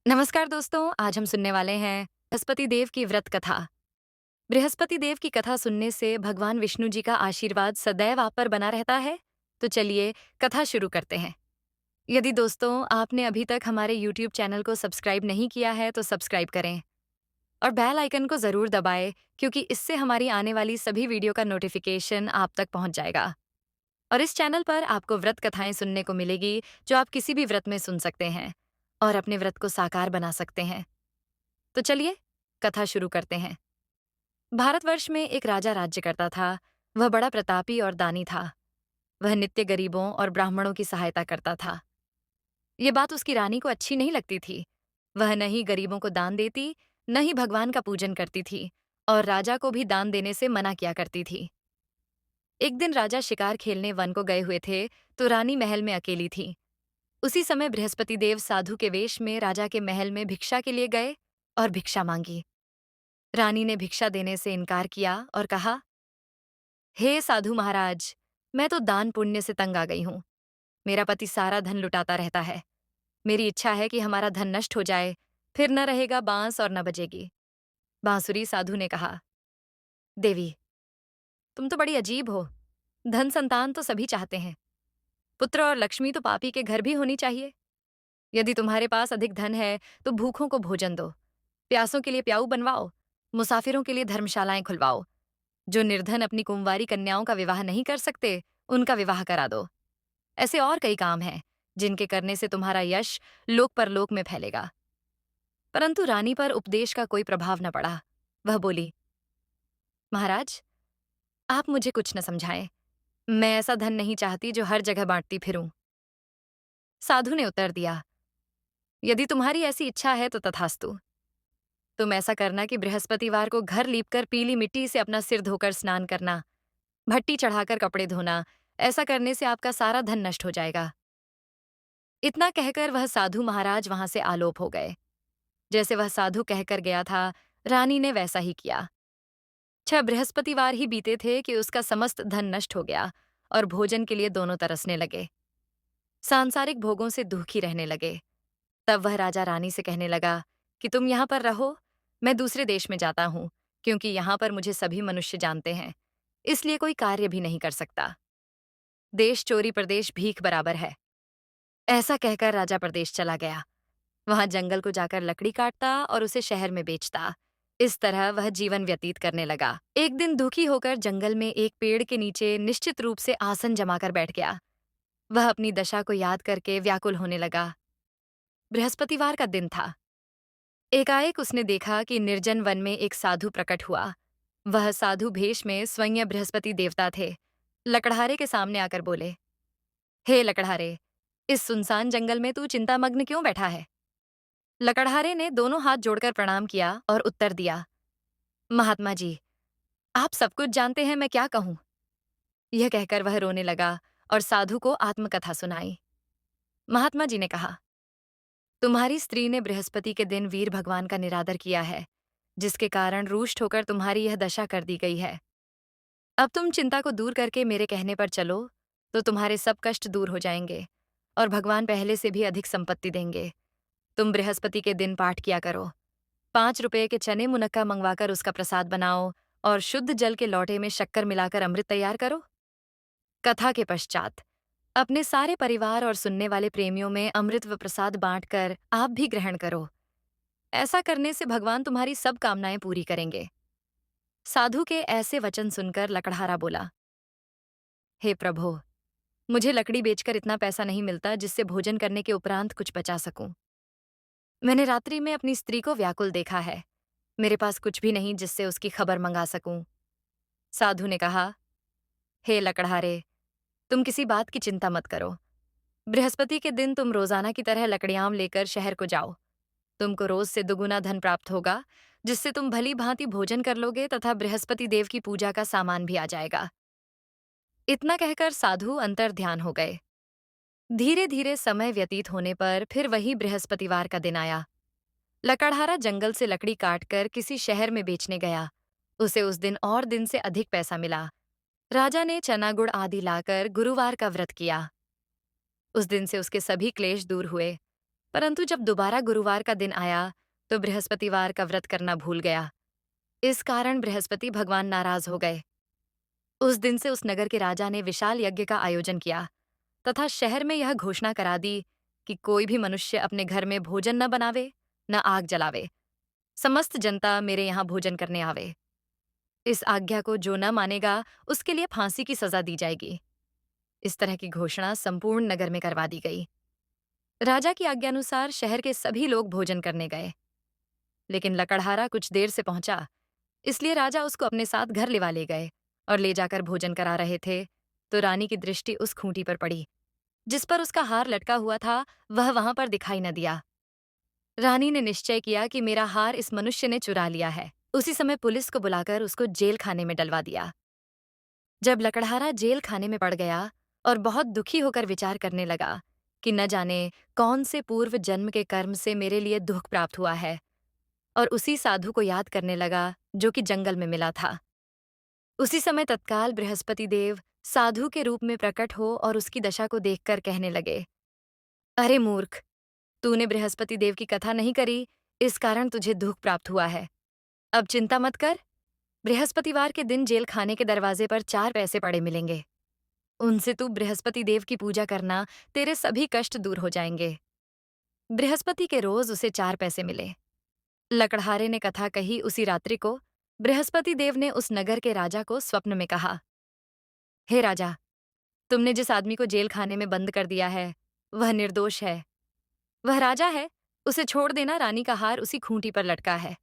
नमस्कार दोस्तों, आज हम सुनने वाले हैं बृहस्पति देव की व्रत कथा। बृहस्पति देव की कथा सुनने से भगवान विष्णु जी का आशीर्वाद सदैव आप पर बना रहता है। तो चलिए कथा शुरू करते हैं। यदि दोस्तों आपने अभी तक हमारे YouTube चैनल को सब्सक्राइब नहीं किया है तो सब्सक्राइब करें और बेल आइकन को जरूर दबाएं, क्योंकि इससे हमारी आने वाली सभी वीडियो का नोटिफिकेशन आप तक पहुंच जाएगा। और इस चैनल पर आपको व्रत कथाएं सुनने को मिलेगी जो आप किसी भी व्रत में सुन सकते हैं और अपने व्रत को साकार बना सकते हैं। तो चलिए कथा शुरू करते हैं। भारतवर्ष में एक राजा राज्य करता था। वह बड़ा प्रतापी और दानी था। वह नित्य गरीबों और ब्राह्मणों की सहायता करता था। ये बात उसकी रानी को अच्छी नहीं लगती थी। वह न ही गरीबों को दान देती, न ही भगवान का पूजन करती थी और राजा को भी दान देने से मना किया करती थी। एक दिन राजा शिकार खेलने वन को गए हुए थे, तो रानी महल में अकेली थी। उसी समय बृहस्पति देव साधु के वेश में राजा के महल में भिक्षा के लिए गए और भिक्षा मांगी। रानी ने भिक्षा देने से इनकार किया और कहा, हे साधु महाराज, मैं तो दान पुण्य से तंग आ गई हूं। मेरा पति सारा धन लुटाता रहता है। मेरी इच्छा है कि हमारा धन नष्ट हो जाए, फिर न रहेगा बांस और न बजेगी। बांसुरी साधु ने कहा, देवी, तुम तो बड़ी अजीब हो। धन संतान तो सभी चाहते हैं। पुत्र और लक्ष्मी तो पापी के घर भी होनी चाहिए। यदि तुम्हारे पास अधिक धन है तो भूखों को भोजन दो, प्यासों के लिए प्याऊ बनवाओ, मुसाफिरों के लिए धर्मशालाएं खुलवाओ। जो निर्धन अपनी कुंवारी कन्याओं का विवाह नहीं कर सकते, उनका विवाह करा दो। ऐसे और कई काम हैं जिनके करने से तुम्हारा यश लोक परलोक में फैलेगा। परंतु रानी पर उपदेश का कोई प्रभाव न पड़ा। वह बोली, महाराज, आप मुझे कुछ न समझाएं। मैं ऐसा धन नहीं चाहती जो हर जगह बांटती फिरूं। साधु ने उत्तर दिया, यदि तुम्हारी ऐसी इच्छा है तो तथास्तु। तुम ऐसा करना कि बृहस्पतिवार को घर लीपकर पीली मिट्टी से अपना सिर धोकर स्नान करना, भट्टी चढ़ाकर कपड़े धोना। ऐसा करने से आपका सारा धन नष्ट हो जाएगा। इतना कहकर वह साधु महाराज वहां से आलोप हो गए। जैसे वह साधु कहकर गया था, रानी ने वैसा ही किया। 6 बृहस्पतिवार ही बीते थे कि उसका समस्त धन नष्ट हो गया और भोजन के लिए दोनों तरसने लगे। सांसारिक भोगों से दुखी रहने लगे। तब वह राजा रानी से कहने लगा कि तुम यहाँ पर रहो, मैं दूसरे देश में जाता हूँ, क्योंकि यहाँ पर मुझे सभी मनुष्य जानते हैं, इसलिए कोई कार्य भी नहीं कर सकता। देश चोरी प्रदेश भीख बराबर है। ऐसा कहकर राजा प्रदेश चला गया। वहां जंगल को जाकर लकड़ी काटता और उसे शहर में बेचता। इस तरह वह जीवन व्यतीत करने लगा। एक दिन दुखी होकर जंगल में एक पेड़ के नीचे निश्चित रूप से आसन जमाकर बैठ गया। वह अपनी दशा को याद करके व्याकुल होने लगा। बृहस्पतिवार का दिन था। एकाएक उसने देखा कि निर्जन वन में एक साधु प्रकट हुआ। वह साधु भेष में स्वयं बृहस्पति देवता थे। लकड़हारे के सामने आकर बोले, हे लकड़हारे, इस सुनसान जंगल में तू चिंतामग्न क्यों बैठा है? लकड़हारे ने दोनों हाथ जोड़कर प्रणाम किया और उत्तर दिया, महात्मा जी, आप सब कुछ जानते हैं, मैं क्या कहूं? यह कहकर वह रोने लगा और साधु को आत्मकथा सुनाई। महात्मा जी ने कहा, तुम्हारी स्त्री ने बृहस्पति के दिन वीर भगवान का निरादर किया है, जिसके कारण रुष्ट होकर तुम्हारी यह दशा कर दी गई है। अब तुम चिंता को दूर करके मेरे कहने पर चलो, तो तुम्हारे सब कष्ट दूर हो जाएंगे और भगवान पहले से भी अधिक संपत्ति देंगे। तुम बृहस्पति के दिन पाठ किया करो। 5 रुपए के चने मुनक्का मंगवाकर उसका प्रसाद बनाओ और शुद्ध जल के लौटे में शक्कर मिलाकर अमृत तैयार करो। कथा के पश्चात अपने सारे परिवार और सुनने वाले प्रेमियों में अमृत व प्रसाद बांटकर आप भी ग्रहण करो। ऐसा करने से भगवान तुम्हारी सब कामनाएं पूरी करेंगे। साधु के ऐसे वचन सुनकर लकड़हारा बोला, हे प्रभो, मुझे लकड़ी बेचकर इतना पैसा नहीं मिलता जिससे भोजन करने के उपरांत कुछ बचा सकूं। मैंने रात्रि में अपनी स्त्री को व्याकुल देखा है। मेरे पास कुछ भी नहीं जिससे उसकी खबर मंगा सकूं। साधु ने कहा, हे लकड़हारे, तुम किसी बात की चिंता मत करो। बृहस्पति के दिन तुम रोजाना की तरह लकड़ियां लेकर शहर को जाओ। तुमको रोज से दुगुना धन प्राप्त होगा, जिससे तुम भली भांति भोजन कर लोगे तथा बृहस्पति देव की पूजा का सामान भी आ जाएगा। इतना कहकर साधु अंतर ध्यान हो गए। धीरे धीरे समय व्यतीत होने पर फिर वही बृहस्पतिवार का दिन आया। लकड़हारा जंगल से लकड़ी काटकर किसी शहर में बेचने गया। उसे उस दिन और दिन से अधिक पैसा मिला। राजा ने चना गुड़ आदि लाकर गुरुवार का व्रत किया। उस दिन से उसके सभी क्लेश दूर हुए। परंतु जब दोबारा गुरुवार का दिन आया तो बृहस्पतिवार का व्रत करना भूल गया। इस कारण बृहस्पति भगवान नाराज हो गए। उस दिन से उस नगर के राजा ने विशाल यज्ञ का आयोजन किया तथा शहर में यह घोषणा करा दी कि कोई भी मनुष्य अपने घर में भोजन न बनावे, न आग जलावे। समस्त जनता मेरे यहाँ भोजन करने आवे। इस आज्ञा को जो न मानेगा उसके लिए फांसी की सजा दी जाएगी। इस तरह की घोषणा संपूर्ण नगर में करवा दी गई। राजा की आज्ञानुसार शहर के सभी लोग भोजन करने गए, लेकिन लकड़हारा कुछ देर से पहुंचा, इसलिए राजा उसको अपने साथ घर लिवा ले गए और ले जाकर भोजन करा रहे थे तो रानी की दृष्टि उस खूंटी पर पड़ी जिस पर उसका हार लटका हुआ था। वह वहां पर दिखाई न दिया। रानी ने निश्चय किया कि मेरा हार इस मनुष्य ने चुरा लिया है। उसी समय पुलिस को बुलाकर उसको जेल खाने में डलवा दिया। जब लकड़हारा जेल खाने में पड़ गया और बहुत दुखी होकर विचार करने लगा कि न जाने कौन से पूर्व जन्म के कर्म से मेरे लिए दुख प्राप्त हुआ है, और उसी साधु को याद करने लगा जो कि जंगल में मिला था। उसी समय तत्काल बृहस्पति देव साधु के रूप में प्रकट हो और उसकी दशा को देखकर कहने लगे, अरे मूर्ख, तूने बृहस्पति देव की कथा नहीं करी, इस कारण तुझे दुख प्राप्त हुआ है। अब चिंता मत कर, बृहस्पतिवार के दिन जेल खाने के दरवाजे पर 4 पैसे पड़े मिलेंगे। उनसे तू बृहस्पति देव की पूजा करना, तेरे सभी कष्ट दूर हो जाएंगे। बृहस्पति के रोज उसे 4 पैसे मिले। लकड़हारे ने कथा कही उसी रात्रि को बृहस्पति देव ने उस नगर के राजा को स्वप्न में कहा, हे राजा, तुमने जिस आदमी को जेल खाने में बंद कर दिया है वह निर्दोष है। वह राजा है, उसे छोड़ देना। रानी का हार उसी खूंटी पर लटका है।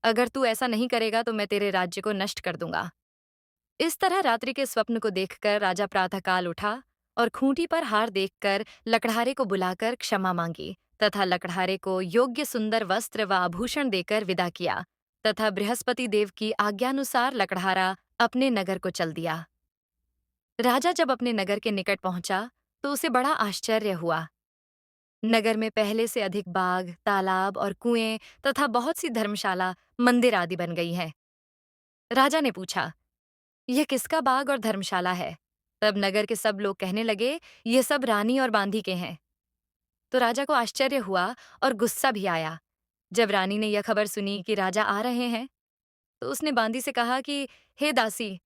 अगर तू ऐसा नहीं करेगा तो मैं तेरे राज्य को नष्ट कर दूंगा। इस तरह रात्रि के स्वप्न को देखकर राजा प्रातःकाल उठा और खूंटी पर हार देखकर लकड़हारे को बुलाकर क्षमा मांगी तथा लकड़हारे को योग्य सुंदर वस्त्र व आभूषण देकर विदा किया तथा बृहस्पति देव की आज्ञानुसार लकड़हारा अपने नगर को चल दिया। राजा जब अपने नगर के निकट पहुंचा तो उसे बड़ा आश्चर्य हुआ। नगर में पहले से अधिक बाग, तालाब और कुएं तथा बहुत सी धर्मशाला, मंदिर आदि बन गई हैं। राजा ने पूछा, यह किसका बाग और धर्मशाला है? तब नगर के सब लोग कहने लगे, ये सब रानी और बांदी के हैं। तो राजा को आश्चर्य हुआ और गुस्सा भी आया। जब रानी ने यह खबर सुनी कि राजा आ रहे हैं, तो उसने बांदी से कहा कि हे दासी,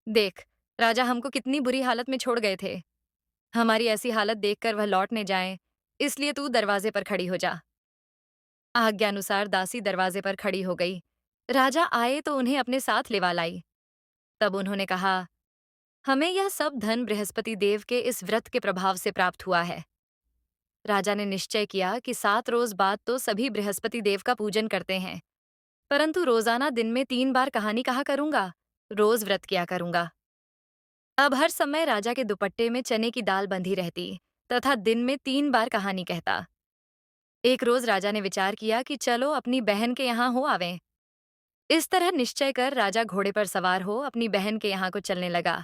देख, राजा हमको कितनी बुरी हालत में छोड़ गए थे। हमारी ऐसी हालत देखकर वह लौट न जाएं, इसलिए तू दरवाजे पर खड़ी हो जा। आज्ञानुसार दासी दरवाजे पर खड़ी हो गई। राजा आए तो उन्हें अपने साथ लिवा लाई। तब उन्होंने कहा, हमें यह सब धन बृहस्पति देव के इस व्रत के प्रभाव से प्राप्त हुआ है। राजा ने निश्चय किया कि 7 रोज बाद तो सभी बृहस्पति देव का पूजन करते हैं, परंतु रोजाना दिन में 3 बार कहानी कहा करूंगा, रोज व्रत किया करूंगा। अब हर समय राजा के दुपट्टे में चने की दाल बंधी रहती तथा दिन में 3 बार कहानी कहता। एक रोज राजा ने विचार किया कि चलो अपनी बहन के यहाँ हो आवें। इस तरह निश्चय कर राजा घोड़े पर सवार हो अपनी बहन के यहाँ को चलने लगा।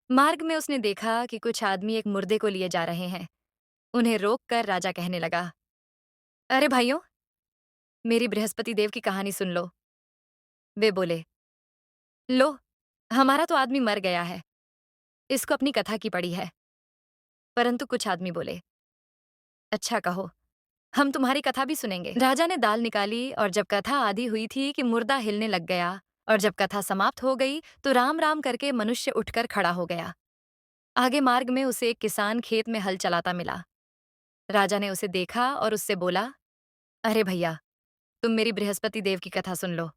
मार्ग में उसने देखा कि कुछ आदमी एक मुर्दे को लिए जा रहे हैं। उन्हें रोककर राजा कहने लगा, अरे भाइयों, मेरी बृहस्पति देव की कहानी सुन लो। वे बोले, लो, हमारा तो आदमी मर गया है, इसको अपनी कथा की पड़ी है। परंतु कुछ आदमी बोले, अच्छा कहो, हम तुम्हारी कथा भी सुनेंगे। राजा ने दाल निकाली और जब कथा आधी हुई थी कि मुर्दा हिलने लग गया और जब कथा समाप्त हो गई तो राम राम करके मनुष्य उठकर खड़ा हो गया। आगे मार्ग में उसे एक किसान खेत में हल चलाता मिला। राजा ने उसे देखा और उससे बोला, अरे भैया, तुम मेरी बृहस्पति देव की कथा सुन लो।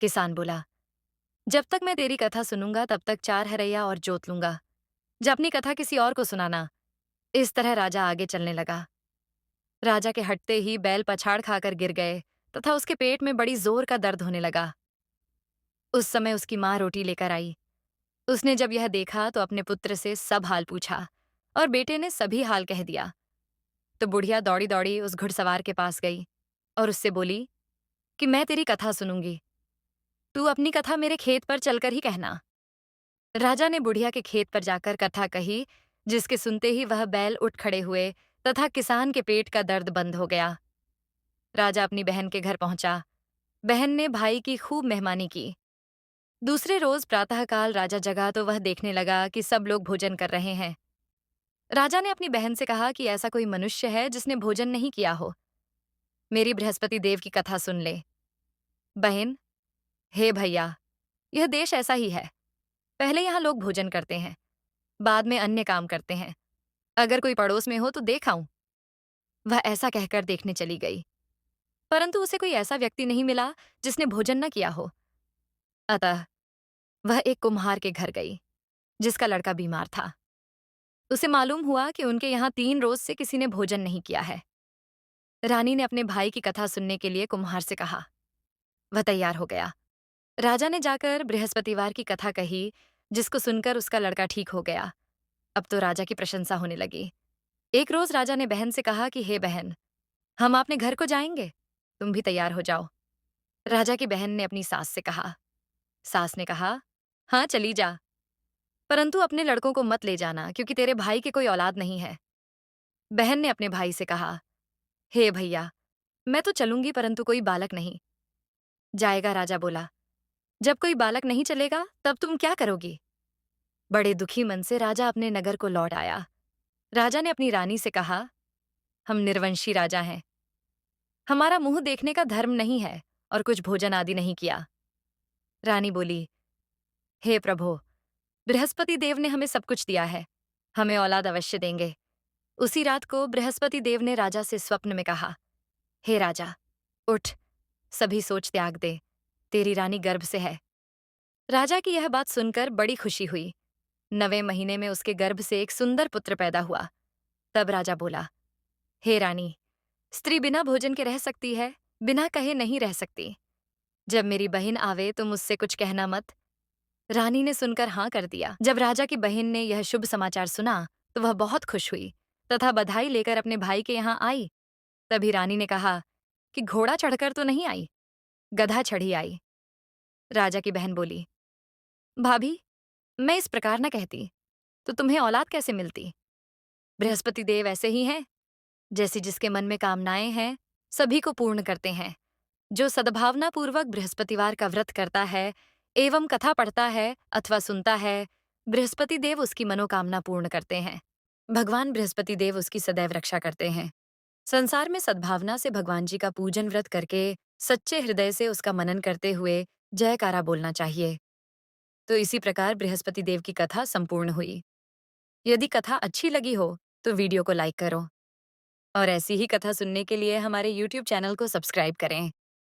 किसान बोला, जब तक मैं तेरी कथा सुनूंगा तब तक 4 हरैया और जोत लूंगा। जब अपनी कथा किसी और को सुनाना। इस तरह राजा आगे चलने लगा। राजा के हटते ही बैल पछाड़ खाकर गिर गए तथा उसके पेट में बड़ी जोर का दर्द होने लगा। उस समय उसकी माँ रोटी लेकर आई। उसने जब यह देखा तो अपने पुत्र से सब हाल पूछा और बेटे ने सभी हाल कह दिया। तो बुढ़िया दौड़ी दौड़ी उस घुड़सवार के पास गई और उससे बोली कि मैं तेरी कथा सुनूंगी, तू अपनी कथा मेरे खेत पर चलकर ही कहना। राजा ने बुढ़िया के खेत पर जाकर कथा कही, जिसके सुनते ही वह बैल उठ खड़े हुए तथा किसान के पेट का दर्द बंद हो गया। राजा अपनी बहन के घर पहुंचा। बहन ने भाई की खूब मेहमानी की। दूसरे रोज प्रातःकाल राजा जगा तो वह देखने लगा कि सब लोग भोजन कर रहे हैं। राजा ने अपनी बहन से कहा कि ऐसा कोई मनुष्य है जिसने भोजन नहीं किया हो। मेरी बृहस्पति देव की कथा सुन ले। बहन, हे भैया, यह देश ऐसा ही है। पहले यहाँ लोग भोजन करते हैं, बाद में अन्य काम करते हैं। अगर कोई पड़ोस में हो तो देख आऊं। वह ऐसा कहकर देखने चली गई, परंतु उसे कोई ऐसा व्यक्ति नहीं मिला जिसने भोजन न किया हो। अतः वह एक कुम्हार के घर गई, जिसका लड़का बीमार था। उसे मालूम हुआ कि उनके यहाँ 3 रोज से किसी ने भोजन नहीं किया है। रानी ने अपने भाई की कथा सुनने के लिए कुम्हार से कहा। वह तैयार हो गया। राजा ने जाकर बृहस्पतिवार की कथा कही, जिसको सुनकर उसका लड़का ठीक हो गया। अब तो राजा की प्रशंसा होने लगी। एक रोज राजा ने बहन से कहा कि हे बहन, हम अपने घर को जाएंगे, तुम भी तैयार हो जाओ। राजा की बहन ने अपनी सास से कहा। सास ने कहा, हाँ चली जा, परंतु अपने लड़कों को मत ले जाना, क्योंकि तेरे भाई के कोई औलाद नहीं है। बहन ने अपने भाई से कहा, हे भैया, मैं तो चलूंगी, परंतु कोई बालक नहीं जाएगा। राजा बोला, जब कोई बालक नहीं चलेगा तब तुम क्या करोगी? बड़े दुखी मन से राजा अपने नगर को लौट आया। राजा ने अपनी रानी से कहा, हम निर्वंशी राजा हैं, हमारा मुंह देखने का धर्म नहीं है और कुछ भोजन आदि नहीं किया। रानी बोली, हे प्रभु, बृहस्पति देव ने हमें सब कुछ दिया है, हमें औलाद अवश्य देंगे। उसी रात को बृहस्पति देव ने राजा से स्वप्न में कहा, हे राजा, उठ, सभी सोच त्याग दे, तेरी रानी गर्भ से है। राजा की यह बात सुनकर बड़ी खुशी हुई। 9वें महीने में उसके गर्भ से एक सुंदर पुत्र पैदा हुआ। तब राजा बोला, हे रानी, स्त्री बिना भोजन के रह सकती है, बिना कहे नहीं रह सकती। जब मेरी बहन आवे तो मुझसे कुछ कहना मत। रानी ने सुनकर हाँ कर दिया। जब राजा की बहन ने यह शुभ समाचार सुना तो वह बहुत खुश हुई तथा बधाई लेकर अपने भाई के यहाँ आई। तभी रानी ने कहा कि घोड़ा चढ़कर तो नहीं आई, गधा चढ़ी आई। राजा की बहन बोली, भाभी, मैं इस प्रकार न कहती, तो तुम्हें औलाद कैसे मिलती? बृहस्पति देव ऐसे ही हैं, जैसी जिसके मन में कामनाएं हैं, सभी को पूर्ण करते हैं। जो सद्भावना पूर्वक बृहस्पतिवार का व्रत करता है एवं कथा पढ़ता है अथवा सुनता है, बृहस्पति देव उसकी मनोकामना पूर्ण करते हैं। भगवान बृहस्पति देव उसकी सदैव रक्षा करते हैं। संसार में सद्भावना से भगवान जी का पूजन व्रत करके सच्चे हृदय से उसका मनन करते हुए जयकारा बोलना चाहिए। तो इसी प्रकार बृहस्पति देव की कथा संपूर्ण हुई। यदि कथा अच्छी लगी हो तो वीडियो को लाइक करो और ऐसी ही कथा सुनने के लिए हमारे YouTube चैनल को सब्सक्राइब करें।